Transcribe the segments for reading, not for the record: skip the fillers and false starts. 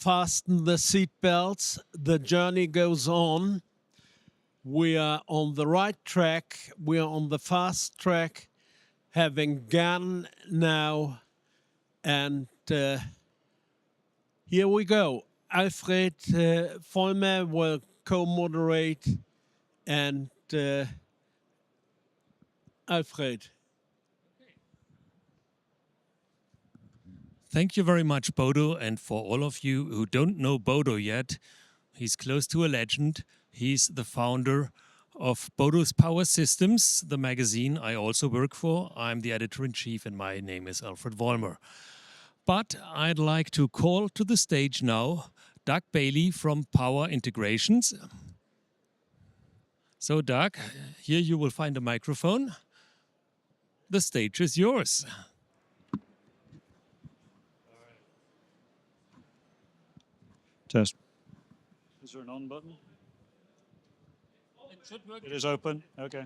fasten the seatbelts. The journey goes on. We are on the right track. We are on the fast track, having GaN now. And here we go. Alfred Vollmer will co-moderate. And Alfred. Thank you very much, Bodo. And for all of you who don't know Bodo yet, he's close to a legend. He's the founder of Bodo's Power Systems, the magazine I also work for. I'm the editor-in-chief and my name is Alfred Vollmer. But I'd like to call to the stage now Doug Bailey from Power Integrations. So Doug, here you will find a microphone. The stage is yours. Test. Is there an on button? It should work. It is open. Okay.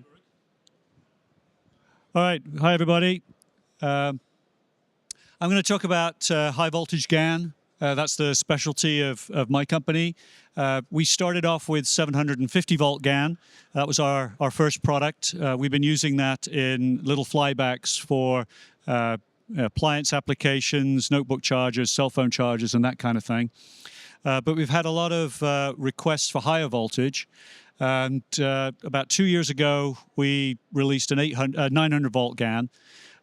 All right. Hi, everybody. I'm going to talk about high voltage GaN. That's the specialty of my company. We started off with 750 volt GaN. That was our first product. We've been using that in little flybacks for appliance applications, notebook chargers, cell phone chargers, and that kind of thing. But we've had a lot of requests for higher voltage. And about 2 years ago, we released an 900 volt GaN.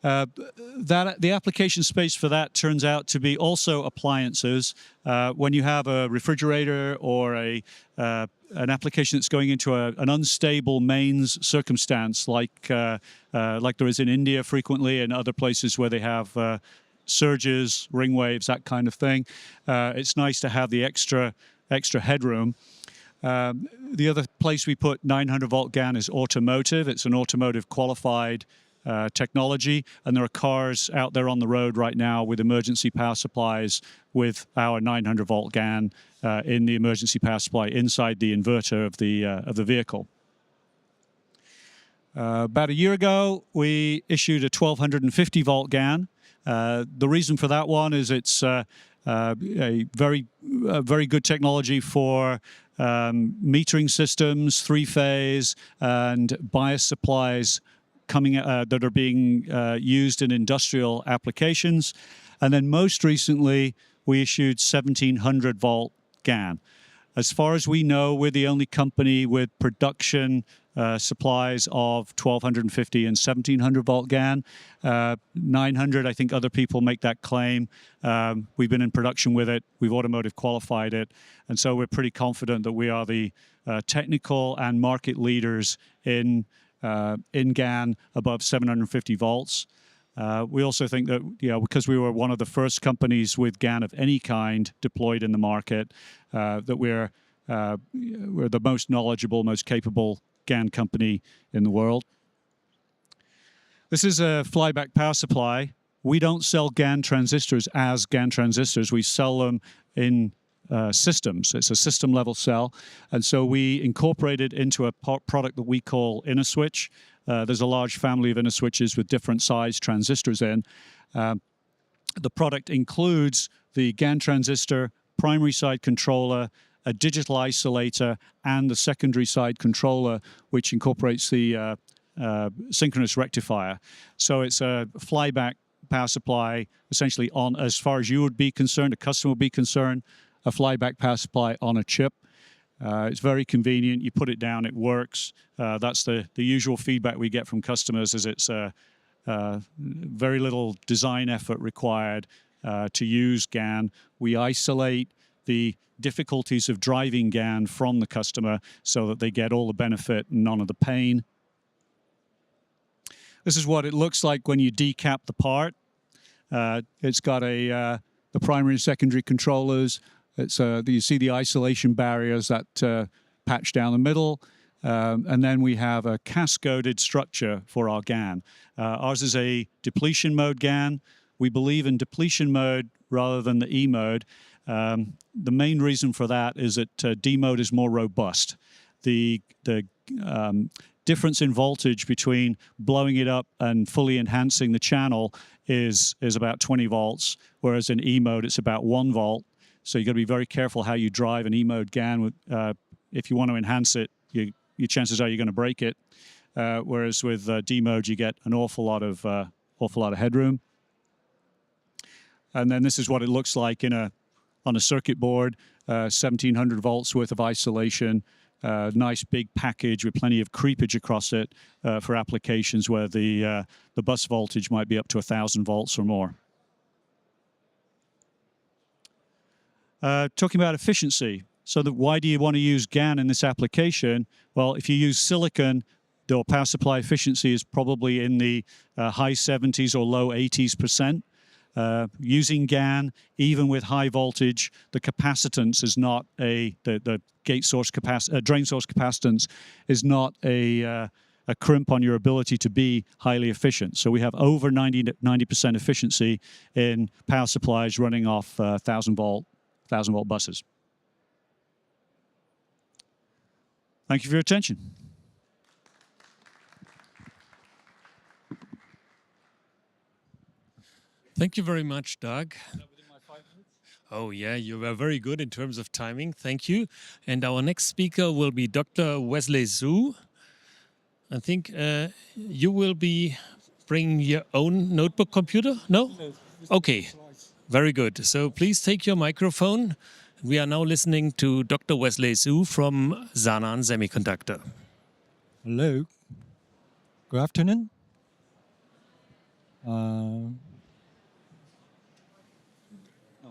The application space for that turns out to be also appliances. When you have a refrigerator or an application that's going into an unstable mains circumstance, like there is in India frequently and other places where they have surges, ring waves, that kind of thing. It's nice to have the extra headroom. The other place we put 900 volt GaN is automotive. It's an automotive qualified technology, and there are cars out there on the road right now with emergency power supplies with our 900 volt GaN in the emergency power supply inside the inverter of the vehicle. About a year ago, we issued a 1250 volt GaN. The reason for that one is it's a very good technology for metering systems, three-phase, and bias supplies that are being used in industrial applications. And then most recently, we issued 1700 volt GaN. As far as we know, we're the only company with production supplies of 1250 and 1700 volt GaN. 900, I think other people make that claim. We've been in production with it. We've automotive qualified it. And so we're pretty confident that we are the technical and market leaders in GaN above 750 volts. We also think that, because we were one of the first companies with GaN of any kind deployed in the market, that we're the most knowledgeable, most capable GaN company in the world. This is a flyback power supply. We don't sell GaN transistors as GaN transistors. We sell them in systems. It's a system level cell. And so we incorporate it into a product that we call InnoSwitch. There's a large family of InnoSwitches with different size transistors in. The product includes the GaN transistor, primary side controller, a digital isolator, and the secondary side controller, which incorporates the synchronous rectifier. So it's a flyback power supply, essentially on, as far as you would be concerned, a customer would be concerned, a flyback power supply on a chip. It's very convenient. You put it down, it works. That's the usual feedback we get from customers, is it's very little design effort required to use GaN. We isolate the difficulties of driving GaN from the customer so that they get all the benefit and none of the pain. This is what it looks like when you decap the part. It's got the primary and secondary controllers. You see the isolation barriers that patch down the middle. And then we have a cascoded structure for our GaN. Ours is a depletion mode GaN. We believe in depletion mode rather than the E mode. The main reason for that is that D mode is more robust. The difference in voltage between blowing it up and fully enhancing the channel is about 20 volts, whereas in E mode it's about 1 volt. So you got to be very careful how you drive an E-mode GaN. If you want to enhance it, your chances are you're going to break it. Whereas with D-mode, you get an awful lot of headroom. And then this is what it looks like on a circuit board, 1700 volts worth of isolation, nice big package with plenty of creepage across it for applications where the bus voltage might be up to 1,000 volts or more. Talking about efficiency. So why do you want to use GaN in this application? Well, if you use silicon, the power supply efficiency is probably in the high 70s or low 80s%. Using GaN, even with high voltage, the capacitance is not the drain source capacitance is not a crimp on your ability to be highly efficient. So we have over 90% efficiency in power supplies running off 1,000 volt buses. Thank you for your attention. Thank you very much, Doug. Oh yeah, you were very good in terms of timing. Thank you. And our next speaker will be Dr. Wesley Hsu. I think you will be bringing your own notebook computer? No? Okay, very good. So please take your microphone. We are now listening to Dr. Wesley Hsu from Sanan Semiconductor. Hello. Good afternoon.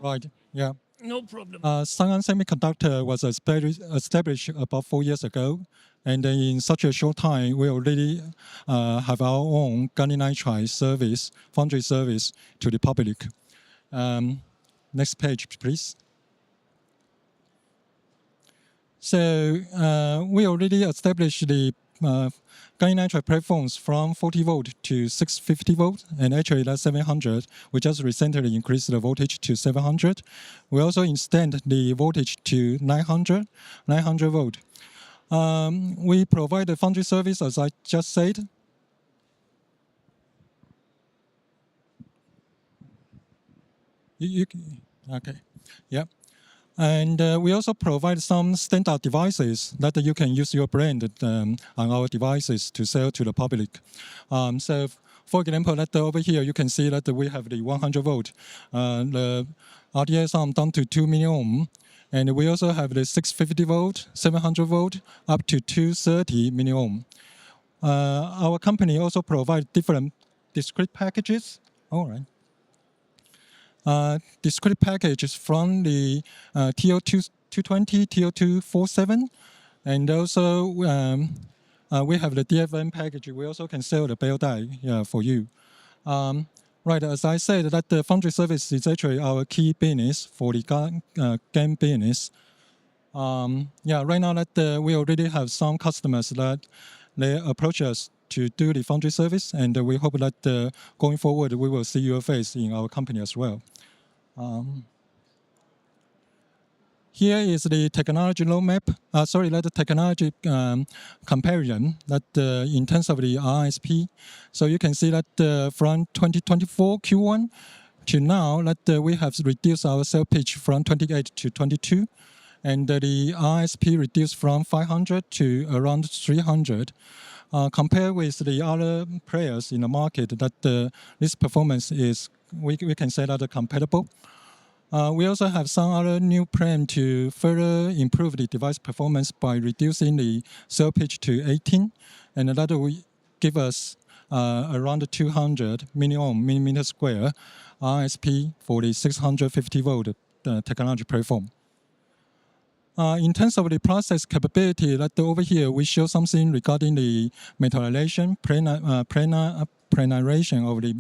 Right, yeah. No problem. Sanan Semiconductor was established about 4 years ago. And in such a short time, we already have our own gallium nitride service, foundry service to the public. Next page, please. So we already established the gallium nitride platforms from 40 volt to 650 volt, and actually that's 700. We just recently increased the voltage to 700. We also extend the voltage to 900 volt. We provide the foundry service, as I just said. Okay, yeah. And we also provide some standard devices that you can use your brand on our devices to sell to the public. So, for example, that over here you can see that we have the 100 volt, the RDS arm down to 2 milliohm, and we also have the 650 volt, 700 volt, up to 230 milliohm. Our company also provides different discrete packages. All right. Discrete packages from the TO220, TO247, and also we have the DFM package. We also can sell the bell die for you. Right, as I said, that the foundry service is actually our key business for the GaN business. Right now that we already have some customers that they approach us to do the foundry service, and we hope that going forward we will see your face in our company as well. Here is the technology roadmap. The technology comparison that in terms of the RSP. So you can see that from 2024 Q1 to now that we have reduced our cell pitch from 28 to 22, and the RSP reduced from 500 to around 300. Compared with the other players in the market, that this performance is, we can say that compatible. We also have some other new plan to further improve the device performance by reducing the cell pitch to 18, and that will give us around 200 millimeter square RSP for the 650 volt technology platform. In terms of the process capability, that over here we show something regarding the metallization, planarization of the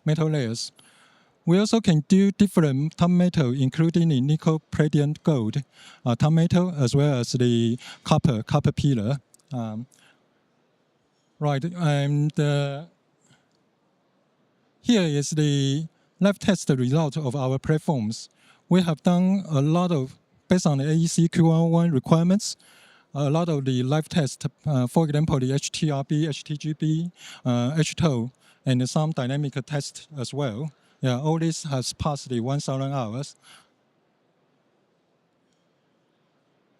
metal layers. We also can do different top metal, including the nickel, palladium, gold top metal, as well as the copper pillar. Right, and here is the lab test result of our platforms. We have done a lot of, based on the AEC Q101 requirements, a lot of the live tests, for example, the HTRB, HTGB, HTO, and some dynamic tests as well. Yeah, all this has passed the 1,000 hours.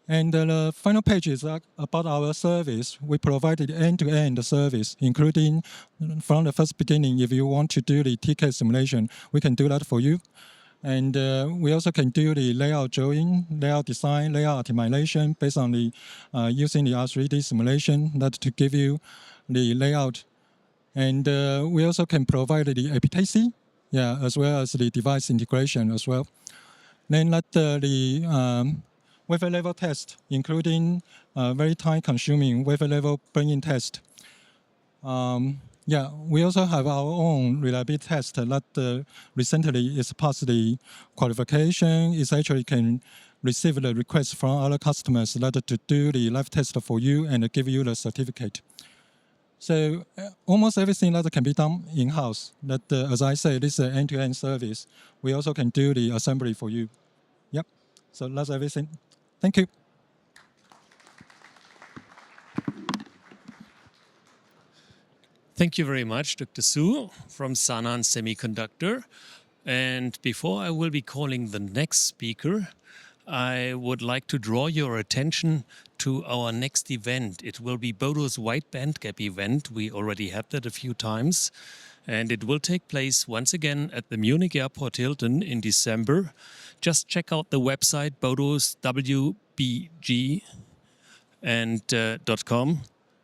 And the final page is about our service. We provided end-to-end service, including from the first beginning. If you want to do the TK simulation, we can do that for you. And we also can do the layout drawing, layout design, layout optimization based on the using the R3D simulation that to give you the layout. And we also can provide the epitaxy, as well as the device integration as well. Then let the wafer level test, including very time-consuming wafer level burn-in test. We also have our own reliability test that recently is past the qualification. It actually can receive the request from other customers that to do the live test for you and give you the certificate. So almost everything that can be done in-house. That, as I say, this is an end-to-end service. We also can do the assembly for you. Yep. So that's everything. Thank you. Thank you very much, Dr. Hsu from Sanan Semiconductor. And before I will be calling the next speaker, I would like to draw your attention to our next event. It will be Bodo's White Bandgap event. We already had that a few times. And it will take place once again at the Munich Airport Hilton in December. Just check out the website Bodo's WBG and .com.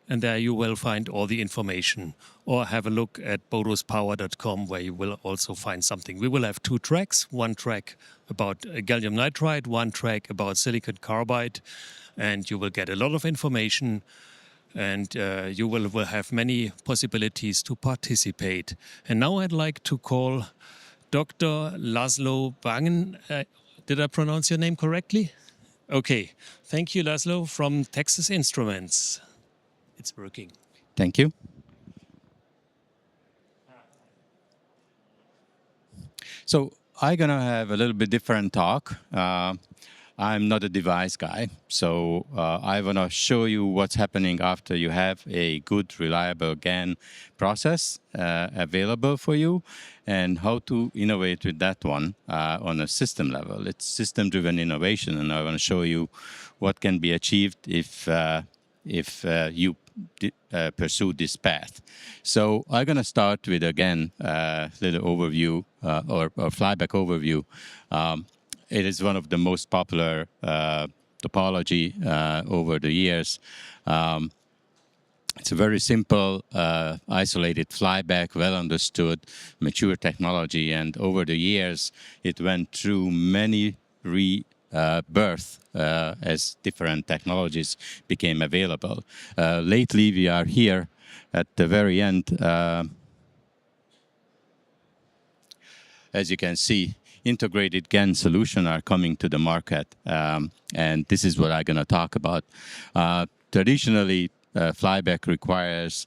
And there you will find all the information. Or have a look at bodospower.com, where you will also find something. We will have 2 tracks, one track about gallium nitride, one track about silicon carbide, and you will get a lot of information, and you will have many possibilities to participate. And now I'd like to call Dr. Laszlo Vaughan. Did I pronounce your name correctly? Okay. Thank you, Laszlo, from Texas Instruments. It's working. Thank you. So I'm going to have a little bit different talk. I'm not a device guy, so I want to show you what's happening after you have a good, reliable GaN process available for you, and how to innovate with that one on a system level. It's system-driven innovation, and I want to show you what can be achieved if you pursue this path. So I'm going to start with, again, a little overview or flyback overview. It is one of the most popular topology over the years. It's a very simple, isolated flyback, well understood, mature technology, and over the years it went through many birth as different technologies became available. Lately, we are here at the very end. As you can see, integrated GaN solutions are coming to the market, and this is what I'm going to talk about. Traditionally, flyback requires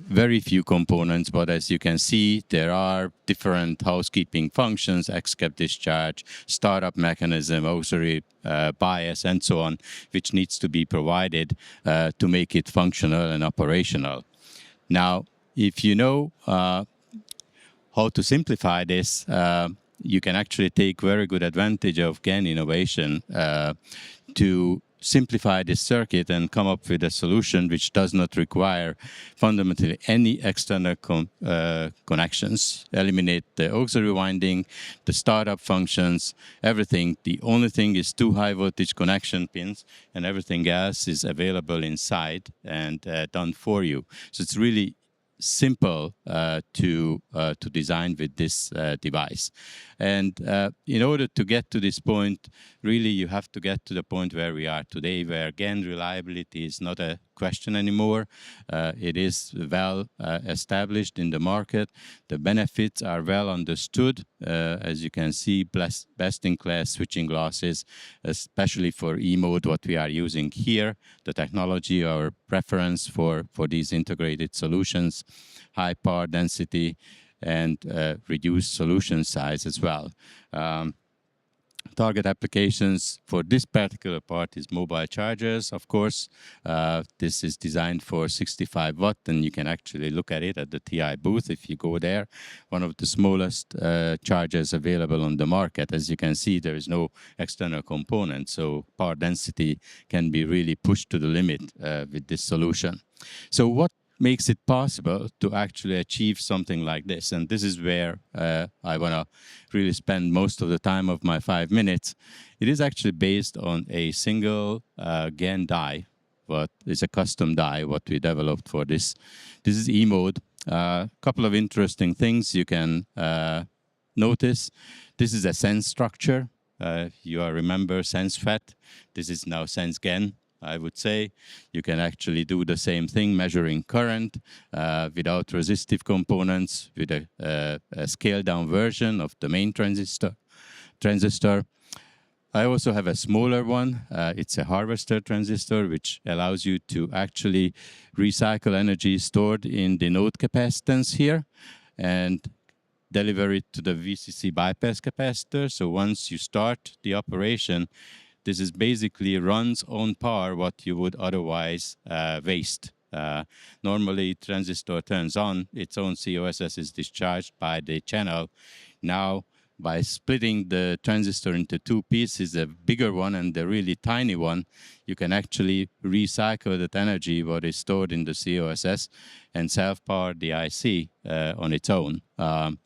very few components, but as you can see, there are different housekeeping functions, X-cap discharge, startup mechanism, auxiliary bias, and so on, which needs to be provided to make it functional and operational. Now, if you know how to simplify this, you can actually take very good advantage of GaN innovation to simplify this circuit and come up with a solution which does not require fundamentally any external connections. Eliminate the auxiliary winding, the startup functions, everything. The only thing is 2 high voltage connection pins, and everything else is available inside and done for you. So it's really simple to design with this device. And in order to get to this point, really you have to get to the point where we are today, where GaN reliability is not a question anymore. It is well established in the market. The benefits are well understood. As you can see, best-in-class switching losses, especially for E-mode, what we are using here, the technology, our preference for these integrated solutions, high power density, and reduced solution size as well. target applications for this particular part is mobile chargers, of course. This is designed for 65 watt, and you can actually look at it at the TI booth if you go there. One of the smallest chargers available on the market. As you can see, there is no external component, so power density can be really pushed to the limit with this solution. So what makes it possible to actually achieve something like this? And this is where I want to really spend most of the time of my 5 minutes. It is actually based on a single GaN die, what is a custom die, what we developed for this. This is E-mode. A couple of interesting things you can notice. This is a sense structure. You remember sense FET. This is now sense GaN. I would say you can actually do the same thing, measuring current without resistive components, with a scaled down version of the main transistor. I also have a smaller one. It's a harvester transistor, which allows you to actually recycle energy stored in the node capacitance here and deliver it to the VCC bypass capacitor. So once you start the operation, this is basically runs on par what you would otherwise waste. Normally, transistor turns on, its own COSS is discharged by the channel. Now, by splitting the transistor into two pieces, a bigger one and the really tiny one, you can actually recycle that energy, what is stored in the COSS, and self-power the IC on its own. And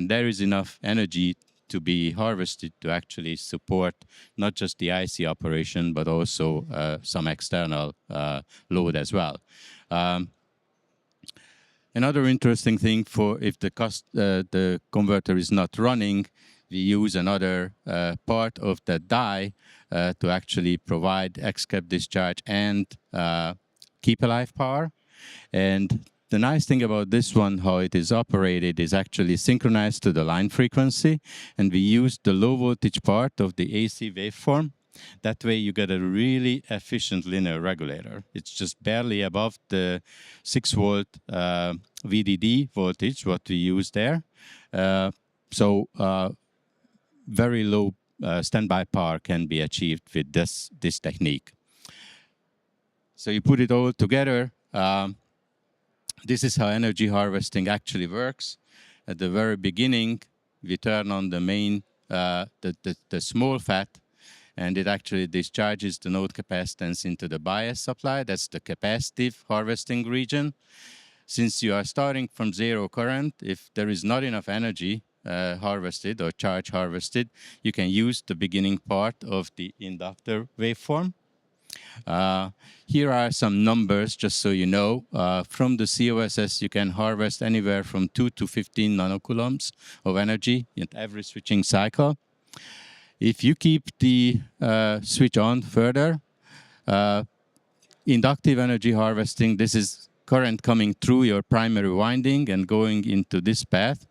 there is enough energy to be harvested to actually support not just the IC operation, but also some external load as well. Another interesting thing, for if the converter is not running, we use another part of the die to actually provide X-cap discharge and keep alive power. And the nice thing about this one, how it is operated, is actually synchronized to the line frequency, and we use the low voltage part of the AC waveform. That way you get a really efficient linear regulator. It's just barely above the 6 volt VDD voltage, what we use there. So very low standby power can be achieved with this technique. So you put it all together. This is how energy harvesting actually works. At the very beginning, we turn on the main, the small FET, and it actually discharges the node capacitance into the bias supply. That's the capacitive harvesting region. Since you are starting from zero current, if there is not enough energy harvested or charge harvested, you can use the beginning part of the inductor waveform. Here are some numbers, just so you know. From the COSS, you can harvest anywhere from 2 to 15 nanocoulombs of energy in every switching cycle. If you keep the switch on further, inductive energy harvesting, this is current coming through your primary winding and going into this path,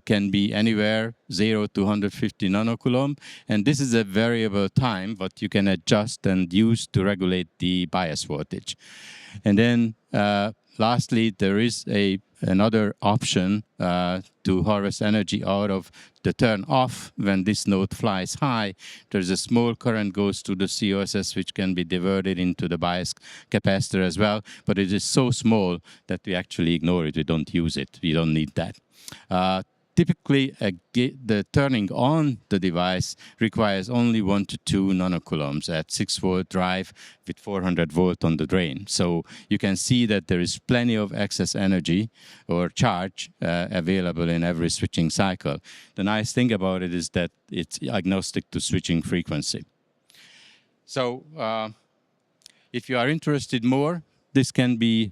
can be anywhere 0 to 150 nanocoulomb. And this is a variable time, what you can adjust and use to regulate the bias voltage. And then lastly, there is another option to harvest energy out of the turn off. When this node flies high, there's a small current goes to the COSS, which can be diverted into the bias capacitor as well. But it is so small that we actually ignore it. We don't use it. We don't need that. Typically, the turning on the device requires only 1 to 2 nanocoulombs at 6 volt drive with 400 volt on the drain. So you can see that there is plenty of excess energy or charge available in every switching cycle. The nice thing about it is that it's agnostic to switching frequency. So if you are interested more, this can be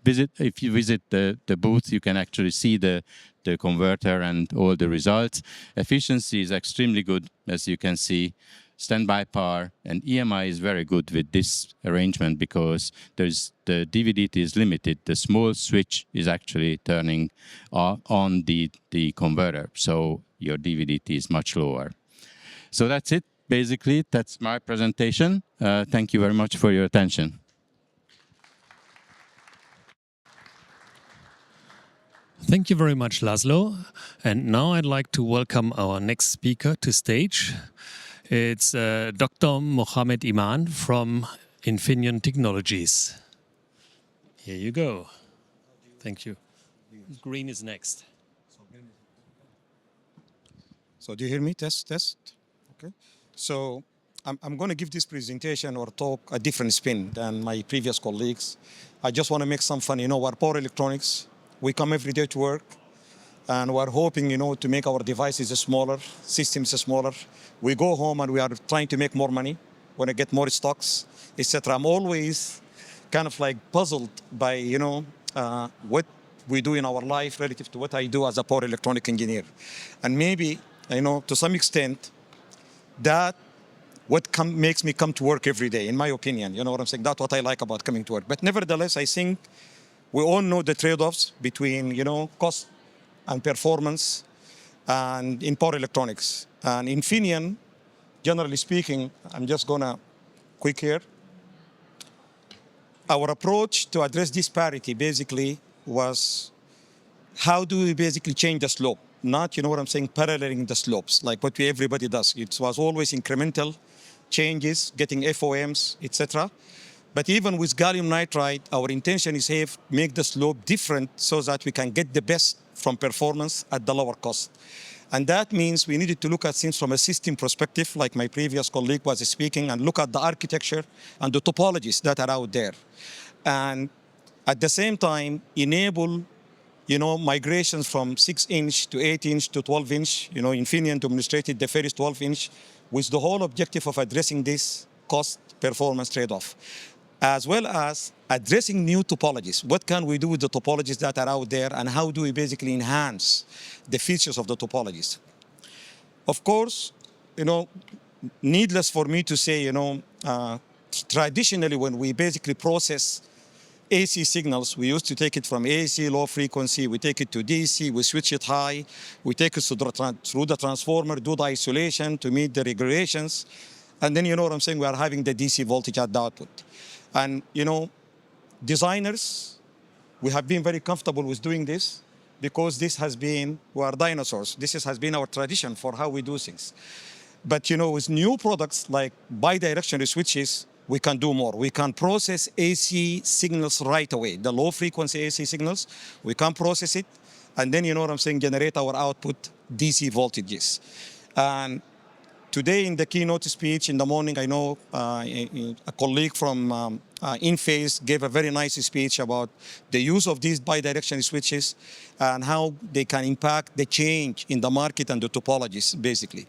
if you visit the booth, you can actually see the converter and all the results. Efficiency is extremely good, as you can see. Standby power and EMI is very good with this arrangement because the DVDT is limited. The small switch is actually turning on the converter, so your DVDT is much lower. So that's it. Basically, that's my presentation. Thank you very much for your attention. Thank you very much, Laszlo. And now I'd like to welcome our next speaker to stage. It's Dr. Mohamed Iman from Infineon Technologies. Here you go. Thank you. Green is next. So do you hear me? Test, test. Okay. So I'm going to give this presentation or talk a different spin than my previous colleagues. I just want to make some fun. You know, we're power electronics. We come every day to work, and we're hoping, you know, to make our devices smaller, systems smaller. We go home and we are trying to make more money, want to get more stocks, etc. I'm always kind of like puzzled by, you know, what we do in our life relative to what I do as a power electronic engineer. And maybe, you know, to some extent, that what makes me come to work every day, in my opinion. You know what I'm saying? That's what I like about coming to work. But nevertheless, I think we all know the trade-offs between, you know, cost and performance and in power electronics. And Infineon, generally speaking, I'm just gonna quick here. Our approach to address this parity basically was how do we basically change the slope? Not, you know what I'm saying, paralleling the slopes, like what everybody does. It was always incremental changes, getting FOMs, etc. But even with gallium nitride, our intention is to make the slope different so that we can get the best from performance at the lower cost. And that means we needed to look at things from a system perspective, like my previous colleague was speaking, and look at the architecture and the topologies that are out there. And at the same time, enable, you know, migrations from 6-inch to 8-inch to 12-inch. You know, Infineon demonstrated the first 12-inch with the whole objective of addressing this cost-performance trade-off, as well as addressing new topologies. What can we do with the topologies that are out there, and how do we basically enhance the features of the topologies? Of course, you know, needless for me to say, you know, traditionally when we basically process AC signals, we used to take it from AC, low frequency, we take it to DC, we switch it high, we take it through the transformer, do the isolation to meet the regulations, and then, you know what I'm saying, we are having the DC voltage at the output. And, you know, designers, we have been very comfortable with doing this because this has been, we are dinosaurs. This has been our tradition for how we do things. But, you know, with new products like bidirectional switches, we can do more. We can process AC signals right away. The low frequency AC signals, we can process it. And then, you know what I'm saying, generate our output DC voltages. And today in the keynote speech in the morning, I know a colleague from InPhase gave a very nice speech about the use of these bidirectional switches and how they can impact the change in the market and the topologies, basically.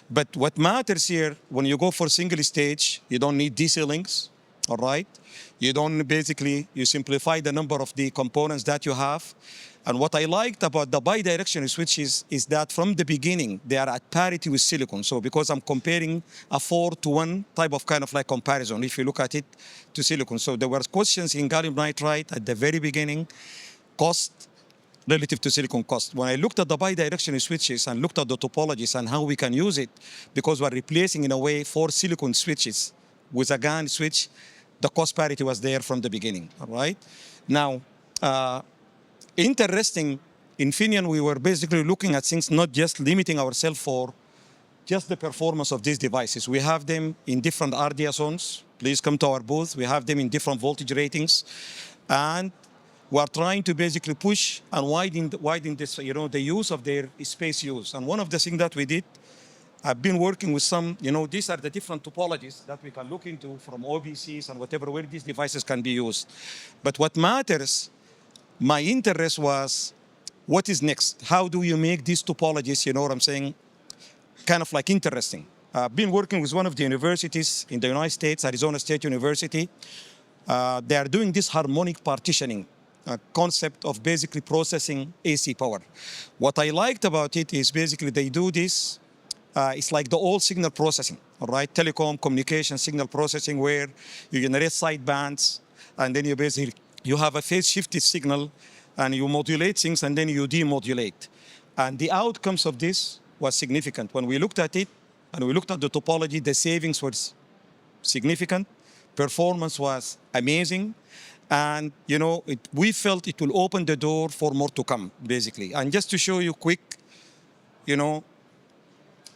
But what matters here, when you go for single stage, you don't need DC links, all right? You don't basically, you simplify the number of the components that you have. And what I liked about the bidirectional switches is that from the beginning, they are at parity with silicon. So because I'm comparing a 4-to-1 type of kind of like comparison, if you look at it to silicon. So there were questions in gallium nitride at the very beginning, cost relative to silicon cost. When I looked at the bidirectional switches and looked at the topologies and how we can use it, because we're replacing in a way 4 silicon switches with a GaN switch, the cost parity was there from the beginning, all right? Now, interesting, Infineon, we were basically looking at things, not just limiting ourselves for just the performance of these devices. We have them in different RDS zones. Please come to our booth. We have them in different voltage ratings. And we are trying to basically push and widen this, you know, the use of their space use. And one of the things that we did, I've been working with some, you know, these are the different topologies that we can look into from OBCs and whatever, where these devices can be used. But what matters, my interest was, what is next? How do you make these topologies, you know what I'm saying, kind of like interesting? I've been working with one of the universities in the United States, Arizona State University. They are doing this harmonic partitioning concept of basically processing AC power. What I liked about it is basically they do this, it's like the old signal processing, all right? Telecom, communication, signal processing, where you generate sidebands, and then you basically, you have a phase shifted signal, and you modulate things, and then you demodulate. And the outcomes of this was significant. When we looked at it, and we looked at the topology, the savings was significant, performance was amazing, And, we felt it will open the door for more to come, basically. And just to show you quick,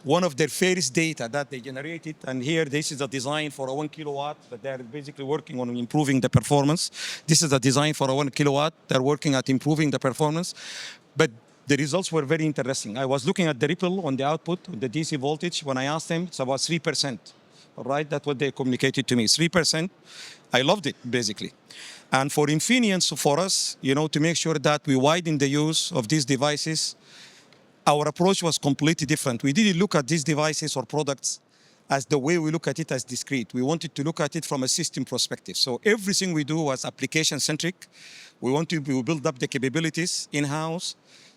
one of their first data that they generated, and here this is a design for a 1 kilowatt, but they're basically working on improving the performance. This is a design for a 1 kilowatt. They're working at improving the performance. But the results were very interesting. I was looking at the ripple on the output, the DC voltage. When I asked them, it's about 3%. All right, that's what they communicated to me, 3%. I loved it, basically. And for Infineon, so for us, to make sure that we widen the use of these devices, our approach was completely different. We didn't look at these devices or products as the way we look at it as discrete. We wanted to look at it from a system perspective. So everything we do was application-centric. We want to build up the capabilities in-house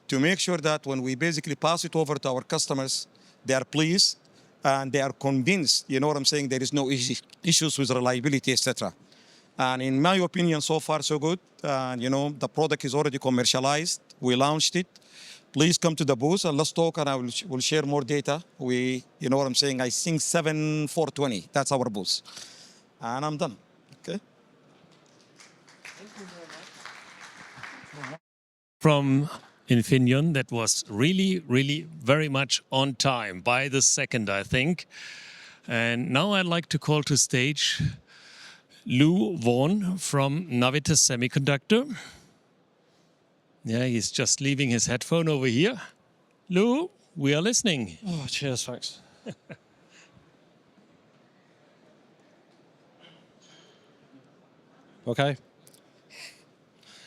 to make sure that when we basically pass it over to our customers, they are pleased and they are convinced, what I'm saying, there is no issues with reliability, etc. And in my opinion, so far so good. The product is already commercialized. We launched it. Please come to the booth and let's talk, and we'll share more data. I think 7/4/20. That's our booth. And I'm done. Okay. Thank you very much. From Infineon, that was really, really very much on time, by the second, I think. And now I'd like to call to stage Llew Vaughan from Navitas Semiconductor. Yeah, he's just leaving his headphone over here. Llew, we are listening. Oh, cheers, thanks. Okay.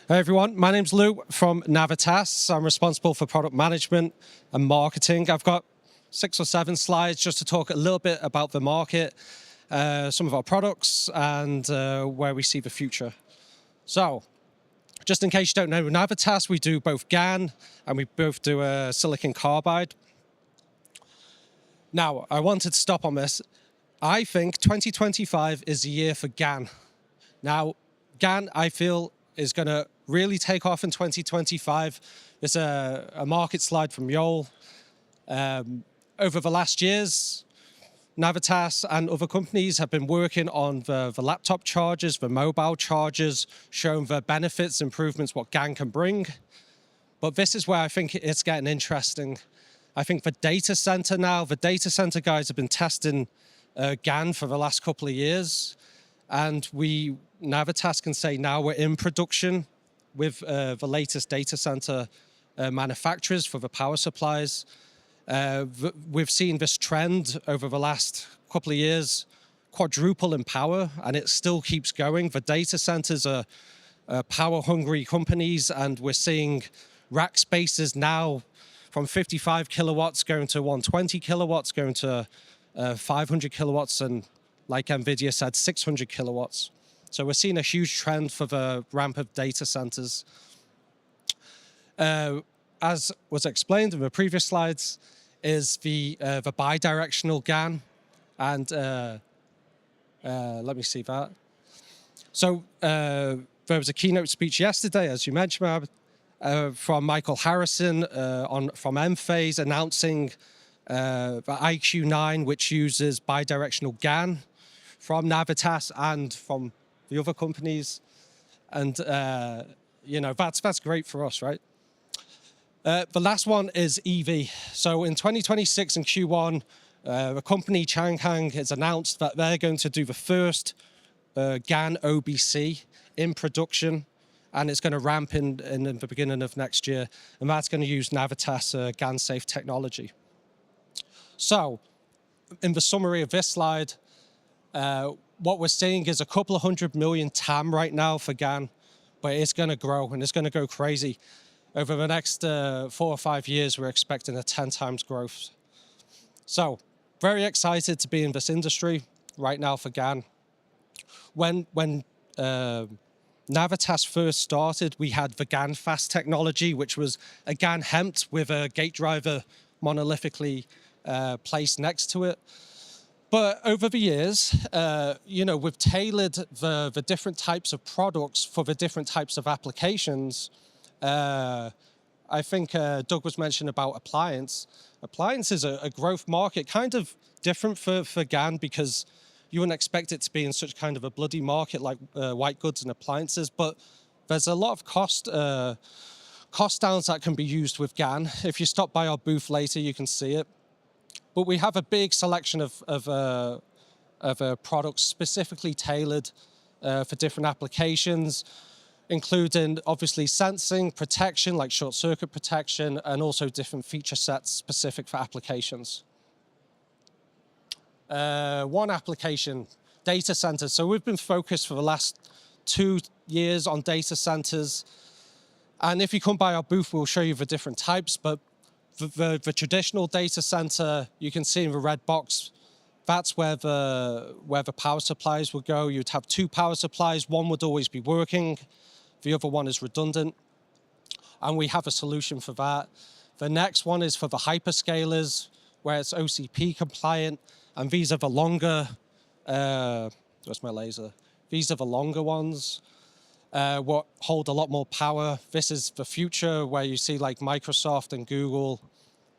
Hey everyone, my name's Llew from Navitas. I'm responsible for product management and marketing. I've got 6 or 7 slides just to talk a little bit about the market, some of our products, and where we see the future. So, just in case you don't know, Navitas, we do both GaN and we both do silicon carbide. Now, I wanted to stop on this. I think 2025 is the year for GaN. Now, GaN, I feel, is going to really take off in 2025. There's a market slide from Llew. Over the last years, Navitas and other companies have been working on the laptop chargers, the mobile chargers, showing the benefits, improvements, what GaN can bring. But this is where I think it's getting interesting. I think the data center now, the data center guys have been testing GaN for the last couple of years. And Navitas can say now we're in production with the latest data center manufacturers for the power supplies. We've seen this trend over the last couple of years, quadruple in power, and it still keeps going. The data centers are power-hungry companies, and we're seeing rack spaces now from 55 kilowatts going to 120 kilowatts, going to 500 kilowatts, and like NVIDIA said, 600 kilowatts. So we're seeing a huge trend for the ramp of data centers. As was explained in the previous slides, is the bidirectional GaN, and let me see that. So there was a keynote speech yesterday, as you mentioned, from Michael Harrison from M-Phase announcing the IQ9, which uses bidirectional GaN from Navitas and from the other companies, and that's great for us, right? The last one is EV. So in 2026 in Q1, the company Changhang has announced that they're going to do the first GaN OBC in production, and it's going to ramp in the beginning of next year, and that's going to use Navitas GaN-safe technology. So, in the summary of this slide, what we're seeing is a couple of 100 million TAM right now for GaN, but it's going to grow, and it's going to go crazy. Over the next 4 or 5 years, we're expecting a 10 times growth. So, very excited to be in this industry right now for GaN. When Navitas first started, we had the GaN fast technology, which was a GaN HEMT with a gate driver monolithically placed next to it. But over the years, we've tailored the different types of products for the different types of applications. I think Doug was mentioning about appliance. Appliance is a growth market, kind of different for GaN because you wouldn't expect it to be in such kind of a bloody market like white goods and appliances, but there's a lot of cost downs that can be used with GaN. If you stop by our booth later, you can see it. But we have a big selection of products specifically tailored for different applications, including obviously sensing, protection, like short circuit protection, and also different feature sets specific for applications. One application, data centers. So we've been focused for the last 2 years on data centers. And if you come by our booth, we'll show you the different types. But the traditional data center, you can see in the red box, that's where the power supplies would go. You'd have 2 power supplies. One would always be working. The other one is redundant. And we have a solution for that. The next one is for the hyperscalers, where it's OCP compliant. And these are the longer, where's my laser? These are the longer ones, what hold a lot more power. This is the future, where you see like Microsoft and Google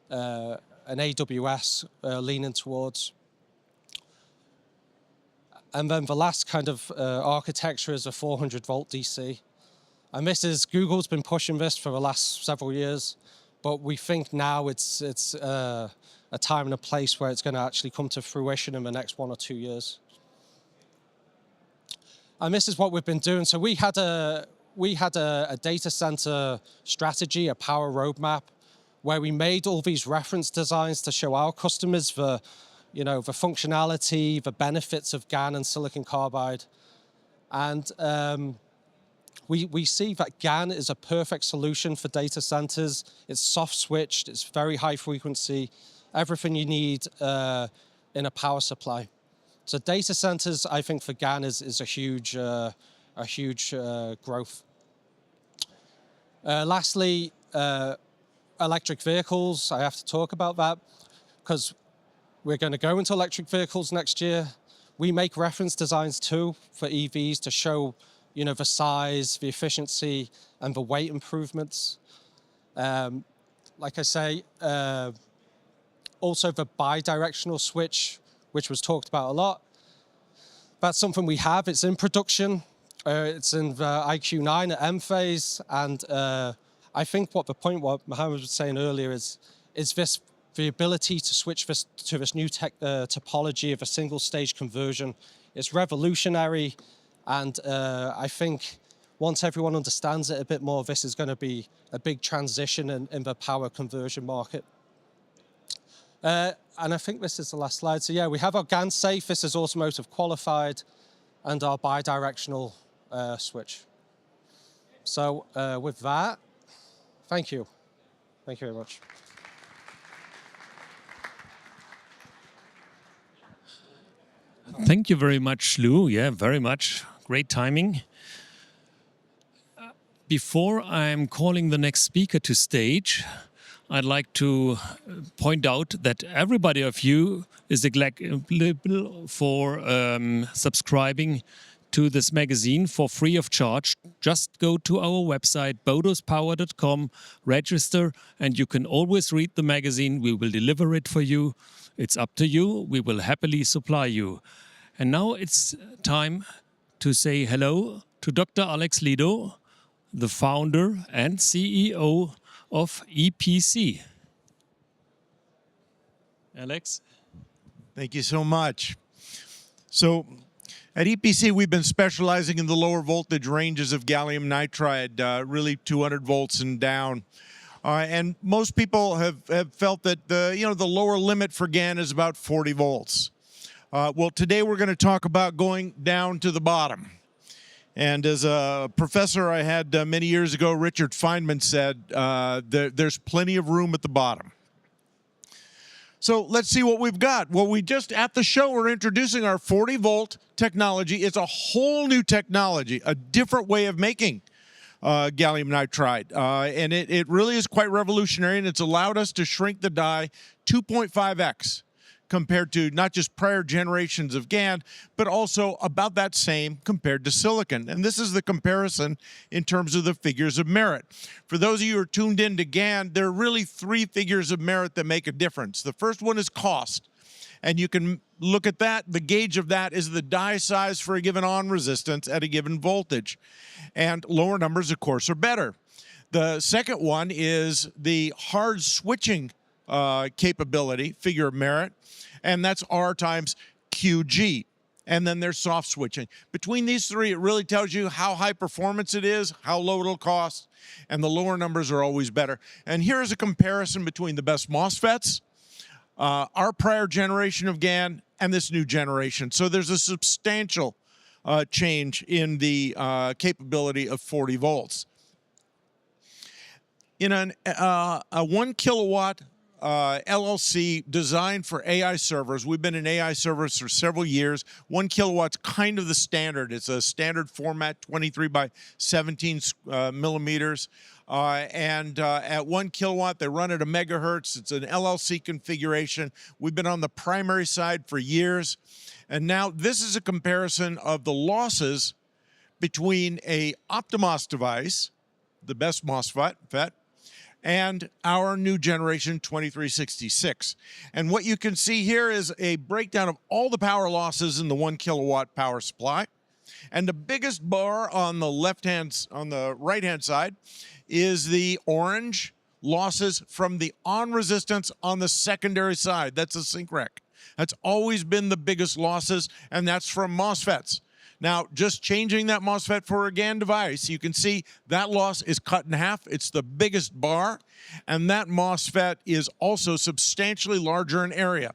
and AWS leaning towards. And then the last kind of architecture is a 400 volt DC. And this is, Google's been pushing this for the last several years, but we think now it's a time and a place where it's going to actually come to fruition in the next 1 or 2 years. And this is what we've been doing. So we had a data center strategy, a power roadmap, where we made all these reference designs to show our customers the functionality, the benefits of GaN and silicon carbide. And we see that GaN is a perfect solution for data centers. It's soft switched, it's very high frequency, everything you need in a power supply. So data centers, I think for GaN is a huge growth. Lastly, electric vehicles. I have to talk about that because we're going to go into electric vehicles next year. We make reference designs too for EVs to show, the size, the efficiency, and the weight improvements. Like I say, also the bi-directional switch, which was talked about a lot. That's something we have. It's in production. It's in the IQ9 at M phase, and I think what Mohamed was saying earlier is this the ability to switch this to this new topology of a single stage conversion. It's revolutionary, and I think once everyone understands it a bit more, this is going to be a big transition in the power conversion market. And I think this is the last slide. So yeah, we have our GaN safe. This is automotive qualified, and our bi-directional switch. So with that, thank you. Thank you very much. Thank you very much, Llew. Yeah, very much. Great timing. Before I'm calling the next speaker to stage, I'd like to point out that everybody of you is eligible for subscribing to this magazine for free of charge. Just go to our website, bodospower.com, register, and you can always read the magazine. We will deliver it for you. It's up to you. We will happily supply you. And now it's time to say hello to Dr. Alex Lidow, the founder and CEO of EPC. Alex? Thank you so much. So at EPC, we've been specializing in the lower voltage ranges of gallium nitride, really 200 volts and down. And most people have felt that the lower limit for GaN is about 40 volts. Well, today we're going to talk about going down to the bottom. And as a professor I had many years ago, Richard Feynman said, there's plenty of room at the bottom. So let's see what we've got. Well, we just, at the show, we're introducing our 40 volt technology. It's a whole new technology, a different way of making gallium nitride. And it really is quite revolutionary, and it's allowed us to shrink the die 2.5x. Compared to not just prior generations of GaN, but also about that same compared to silicon. And this is the comparison in terms of the figures of merit. For those of you who are tuned into GaN, there are really 3 figures of merit that make a difference. The first one is cost. And you can look at that. The gauge of that is the die size for a given on resistance at a given voltage. And lower numbers, of course, are better. The second one is the hard switching capability, figure of merit, and that's R times QG. And then there's soft switching. Between these three, it really tells you how high performance it is, how low it'll cost, and the lower numbers are always better. And here's a comparison between the best MOSFETs, our prior generation of GaN, and this new generation. So there's a substantial change in the capability of 40 volts. In a 1 kilowatt LLC designed for AI servers. We've been in AI servers for several years. 1 kilowatt's kind of the standard. It's a standard format, 23 by 17 millimeters. At 1 kilowatt, they run at a megahertz. It's an LLC configuration. We've been on the primary side for years. And now this is a comparison of the losses between a Optimos device, the best MOSFET, and our new generation 2366. And what you can see here is a breakdown of all the power losses in the 1 kilowatt power supply. And the biggest bar on the right-hand side is the orange losses from the on resistance on the secondary side. That's a sync rec. That's always been the biggest losses, and that's from MOSFETs. Now, just changing that MOSFET for a GaN device, you can see that loss is cut in half. It's the biggest bar, and that MOSFET is also substantially larger in area.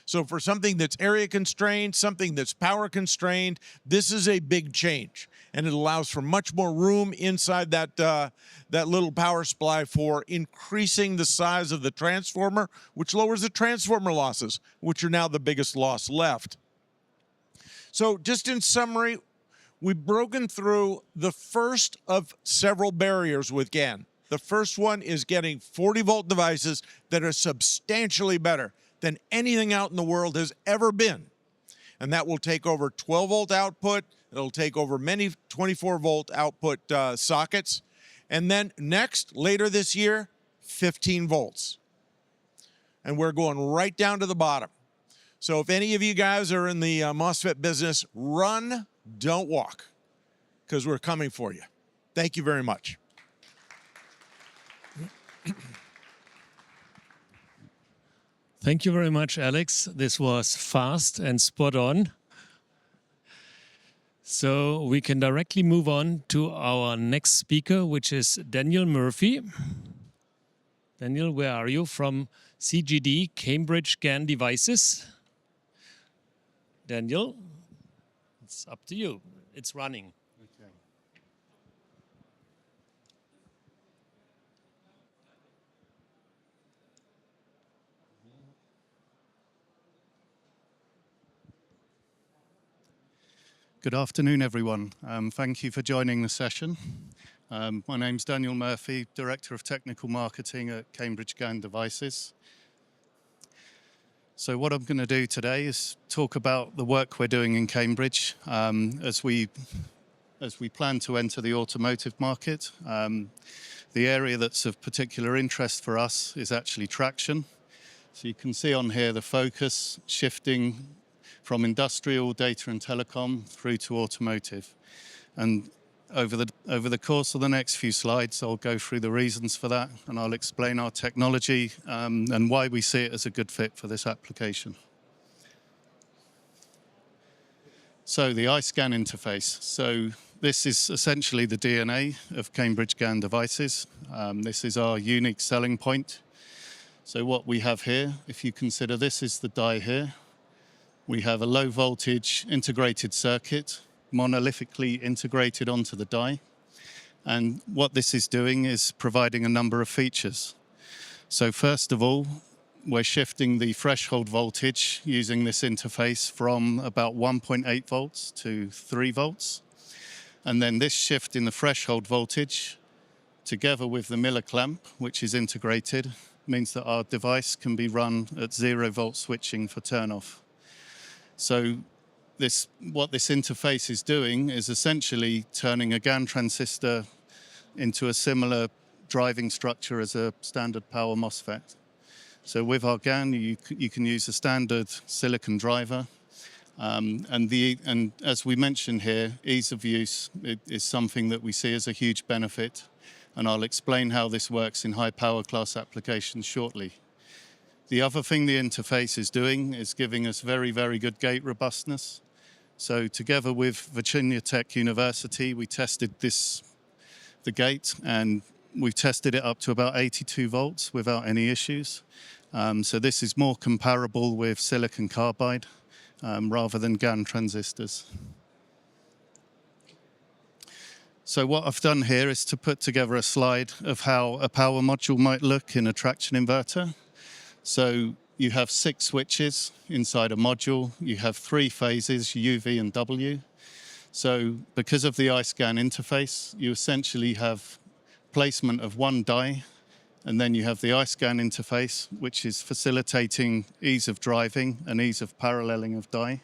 So for something that's area constrained, something that's power constrained, this is a big change, and it allows for much more room inside that little power supply for increasing the size of the transformer, which lowers the transformer losses, which are now the biggest loss left. So just in summary, we've broken through the first of several barriers with GaN. The first one is getting 40-volt devices that are substantially better than anything out in the world has ever been. And that will take over 12-volt output. It'll take over many 24-volt output sockets. And then next, later this year, 15 volts. And we're going right down to the bottom. So if any of you guys are in the MOSFET business, run, don't walk, because we're coming for you. Thank you very much. Thank you very much, Alex. This was fast and spot on. So we can directly move on to our next speaker, which is Daniel Murphy. Daniel, where are you? From CGD, Cambridge GaN Devices. Daniel, it's up to you. It's running. Okay. Good afternoon, everyone. Thank you for joining the session. My name's Daniel Murphy, Director of Technical Marketing at Cambridge GaN Devices. So what I'm going to do today is talk about the work we're doing in Cambridge as we plan to enter the automotive market. The area that's of particular interest for us is actually traction. So you can see on here the focus shifting from industrial, data and telecom through to automotive. And over the course of the next few slides, I'll go through the reasons for that, and I'll explain our technology and why we see it as a good fit for this application. So the iScan interface. So this is essentially the DNA of Cambridge GaN Devices. This is our unique selling point. So what we have here, if you consider this is the die here, we have a low voltage integrated circuit monolithically integrated onto the die. And what this is doing is providing a number of features. So first of all, we're shifting the threshold voltage using this interface from about 1.8 volts to 3 volts. And then this shift in the threshold voltage, together with the Miller clamp, which is integrated, means that our device can be run at 0 volt switching for turn-off. So what this interface is doing is essentially turning a GaN transistor into a similar driving structure as a standard power MOSFET. So with our GaN, you can use a standard silicon driver. And as we mentioned here, ease of use is something that we see as a huge benefit. And I'll explain how this works in high power class applications shortly. The other thing the interface is doing is giving us very, very good gate robustness. So together with Virginia Tech University, we tested the gate, and we've tested it up to about 82 volts without any issues. So this is more comparable with silicon carbide rather than GaN transistors. So what I've done here is to put together a slide of how a power module might look in a traction inverter. So you have 6 switches inside a module. You have 3 phases, U, V, and W. So because of the iSCAN interface, you essentially have placement of 1 die, and then you have the iSCAN interface, which is facilitating ease of driving and ease of paralleling of die,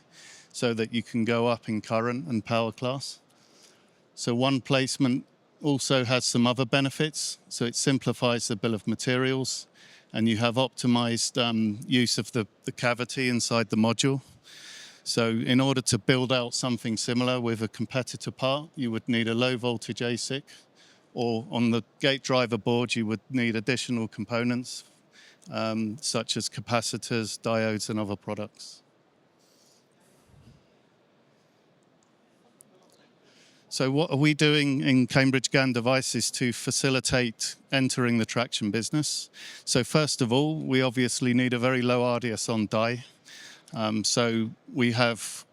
so that you can go up in current and power class. So one placement also has some other benefits. So it simplifies the bill of materials, and you have optimized use of the cavity inside the module. So in order to build out something similar with a competitor part, you would need a low voltage ASIC, or on the gate driver board, you would need additional components, such as capacitors, diodes, and other products. So what are we doing in Cambridge GaN devices to facilitate entering the traction business? So first of all, we obviously need a very low RDS on die. So we have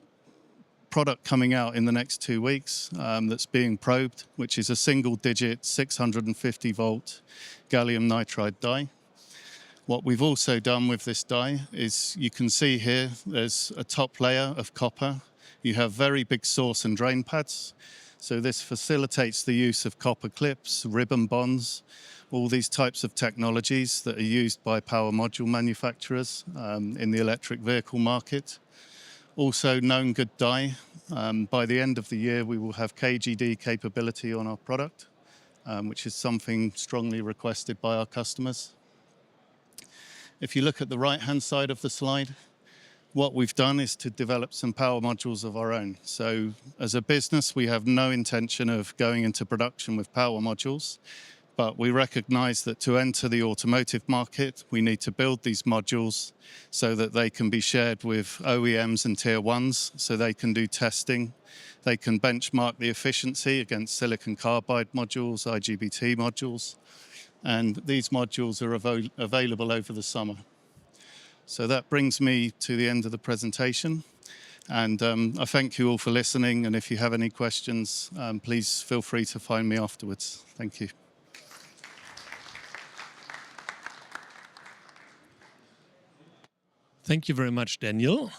product coming out in the next 2 weeks that's being probed, which is a single-digit 650 volt gallium nitride die. What we've also done with this die is, you can see here, there's a top layer of copper. You have very big source and drain pads. So this facilitates the use of copper clips, ribbon bonds, all these types of technologies that are used by power module manufacturers in the electric vehicle market. Also known good die. By the end of the year, we will have KGD capability on our product, which is something strongly requested by our customers. If you look at the right-hand side of the slide, what we've done is to develop some power modules of our own. So as a business, we have no intention of going into production with power modules, but we recognize that to enter the automotive market, we need to build these modules so that they can be shared with OEMs and tier ones, so they can do testing. They can benchmark the efficiency against silicon carbide modules, IGBT modules, and these modules are available over the summer. So that brings me to the end of the presentation. And I thank you all for listening. And if you have any questions, please feel free to find me afterwards. Thank you. Thank you very much, Daniel.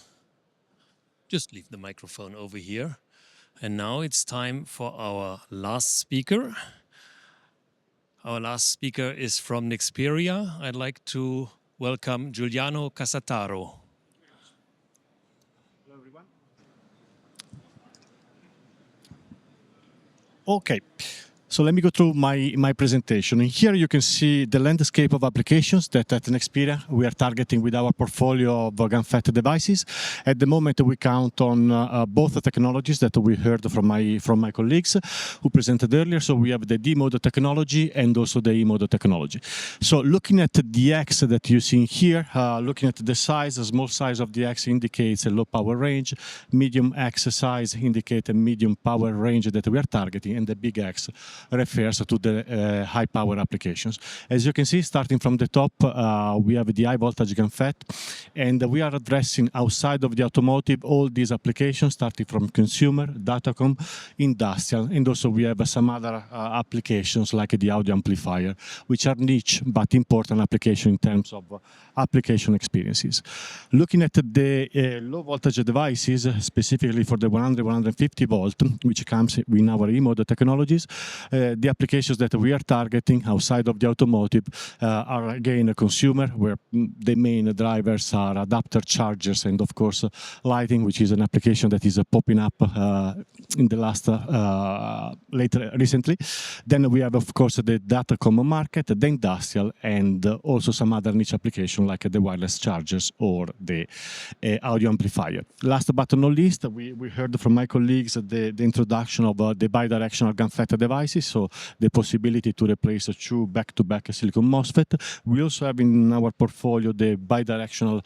Just leave the microphone over here. And now it's time for our last speaker. Our last speaker is from Nexperia. I'd like to welcome Guiliano Cassataro. Hello, everyone. Okay. So let me go through my presentation. And here you can see the landscape of applications that at Nexperia we are targeting with our portfolio of GaN-FET devices. At the moment we count on both the technologies that we heard from my colleagues who presented earlier. So we have the D-mode technology and also the E-mode technology. So looking at the X that you see here, looking at the size, the small size of the X indicates a low power range, medium X size indicates a medium power range that we are targeting, and the big X refers to the high power applications. As you can see, starting from the top, we have the high voltage GaN-FET, and we are addressing outside of the automotive all these applications, starting from consumer, datacom, industrial, and also we have some other applications like the audio amplifier, which are niche but important application in terms of application experiences. Looking at the low voltage devices, specifically for the 100-150 volt, which comes in our E-mode technologies, The applications that we are targeting outside of the automotive are again a consumer, where the main drivers are adapter chargers and of course lighting, which is an application that is popping up in the last recently. Then we have of course the datacom market, the industrial, and also some other niche application like the wireless chargers or the audio amplifier. Last but not least, we heard from my colleagues the introduction of the bidirectional GaN FET devices, so the possibility to replace a true back-to-back silicon MOSFET. We also have in our portfolio the bidirectional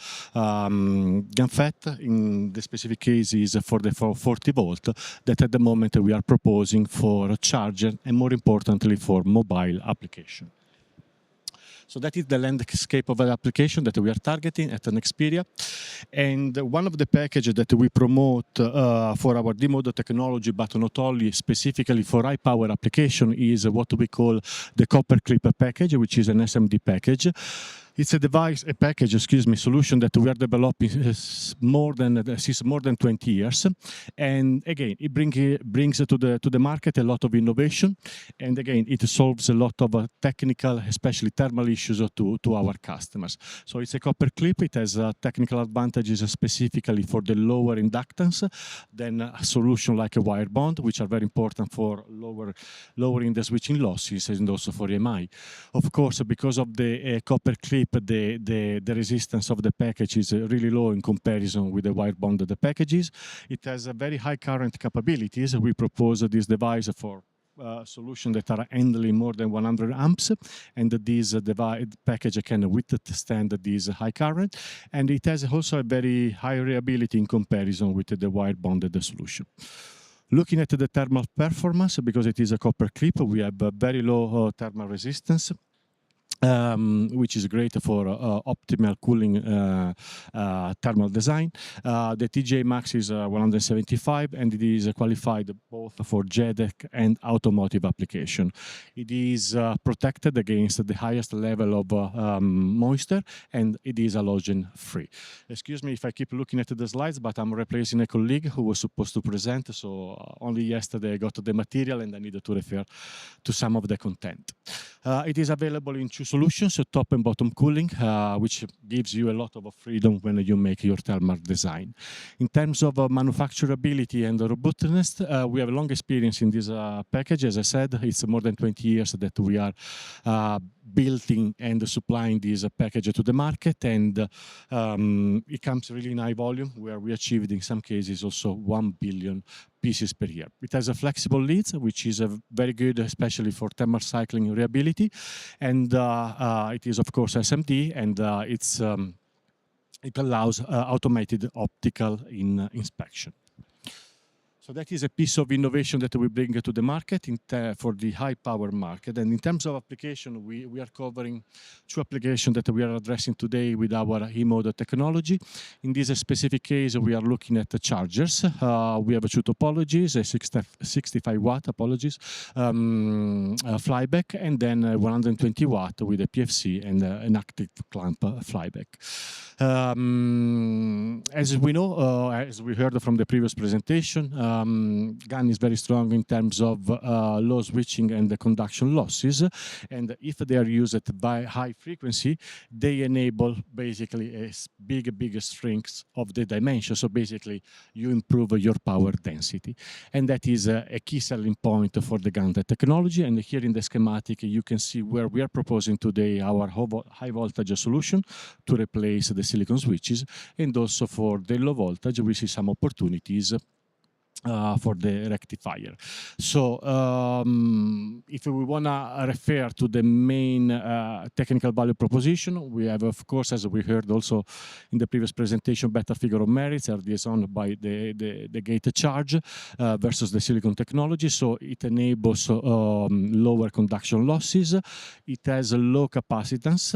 GaN FET. In the specific case is for the 40 volt that at the moment we are proposing for a charger and more importantly for mobile application. So that is the landscape of an application that we are targeting at Nexperia. And one of the packages that we promote for our D-Modo technology, but not only specifically for high power application, is what we call the copper clip package, which is an SMD package. It's a solution that we are developing since more than 20 years. And again, it brings to the market a lot of innovation. And again, it solves a lot of technical, especially thermal issues to our customers. So it's a copper clip. It has technical advantages specifically for the lower inductance than a solution like a wire bond, which are very important for lowering the switching losses and also for EMI. Of course, because of the copper clip, the resistance of the package is really low in comparison with the wire bonded packages. It has a very high current capabilities. We propose this device for solutions that are handling more than 100 amps, and this package can withstand this high current, and it has also a very high reliability in comparison with the wire bonded solution. Looking at the thermal performance, because it is a copper clip, we have a very low thermal resistance, which is great for optimal cooling thermal design. The TJ Max is 175, and it is qualified both for JEDEC and automotive application. It is protected against the highest level of moisture, and it is halogen free. Excuse me if I keep looking at the slides, but I'm replacing a colleague who was supposed to present, so only yesterday I got the material and I needed to refer to some of the content. It is available in two solutions, so top and bottom cooling, which gives you a lot of freedom when you make your thermal design. In terms of manufacturability and robustness, we have a long experience in this package. As I said, it's more than 20 years that we are building and supplying this package to the market, and it comes really in high volume, where we achieved in some cases also 1 billion pieces per year. It has a flexible leads, which is very good, especially for thermal cycling reliability, and it is of course SMD, and it allows automated optical inspection. So that is a piece of innovation that we bring to the market for the high power market. And in terms of application, we are covering two applications that we are addressing today with our E-Modo technology. In this specific case, we are looking at the chargers. We have two topologies, a 65 watt, flyback, and then 120 watt with a PFC and an active clamp flyback. As we know, as we heard from the previous presentation, GaN is very strong in terms of low switching and the conduction losses, and if they are used by high frequency, they enable basically a big strength of the dimension. So basically, you improve your power density, and that is a key selling point for the GaN technology. And here in the schematic, you can see where we are proposing today our high voltage solution to replace the silicon switches, and also for the low voltage, we see some opportunities for the rectifier. So if we want to refer to the main technical value proposition, we have, of course, as we heard also in the previous presentation, better figure of merits are designed by the gate charge versus the silicon technology. So it enables lower conduction losses. It has a low capacitance,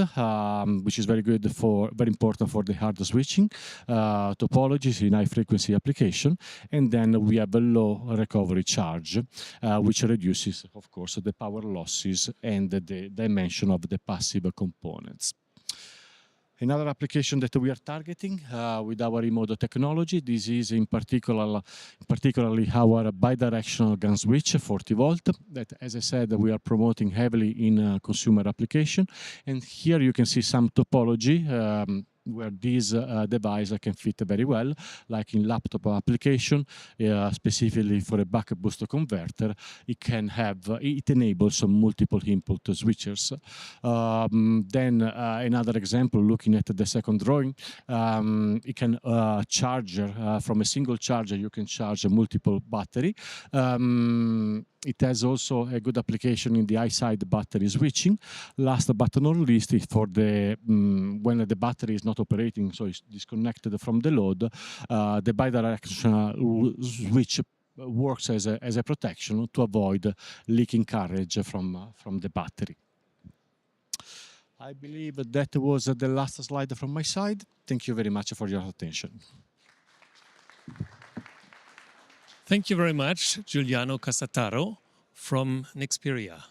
which is very important for the hard switching topologies in high frequency application. And then we have a low recovery charge, which reduces, of course, the power losses and the dimension of the passive components. Another application that we are targeting with our e-modo technology, this is particularly our bidirectional GaN switch 40 volt that, as I said, we are promoting heavily in consumer application. And here you can see some topology where this device can fit very well, like in laptop application, specifically for a buck boost converter. It enables some multiple input switchers. Then another example, looking at the second drawing, it can charge from a single charger. You can charge a multiple battery. It has also a good application in the high-side battery switching. Last but not least, is for the when the battery is not operating, so it's disconnected from the load, the bidirectional switch works as a protection to avoid leaking current from the battery. I believe that was the last slide from my side. Thank you very much for your attention. Thank you very much, Guiliano Cassataro from Nexperia.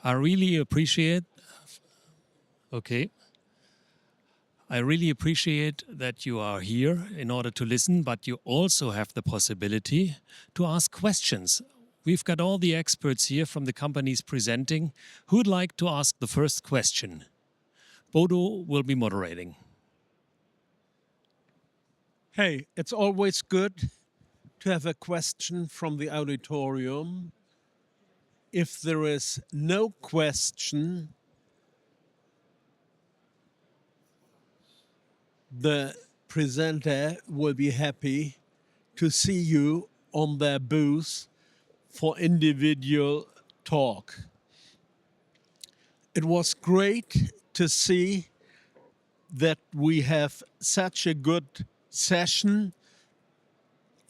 I really appreciate that you are here in order to listen, but you also have the possibility to ask questions. We've got all the experts here from the companies presenting. Who would like to ask the first question? Bodo will be moderating. Hey, it's always good to have a question from the auditorium. If there is no question, the presenter will be happy to see you on their booth for individual talk. It was great to see that we have such a good session,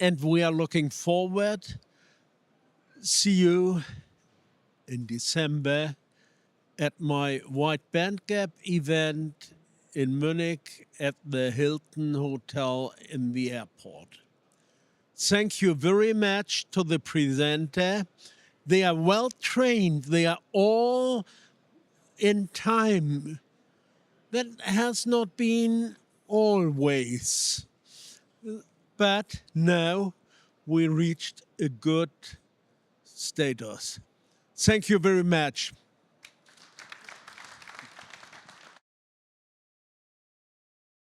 and we are looking forward. See you in December at my White Bandgap event in Munich at the Hilton Hotel in the airport. Thank you very much to the presenter. They are well trained. They are all in time. That has not been always. But now we reached a good status. Thank you very much.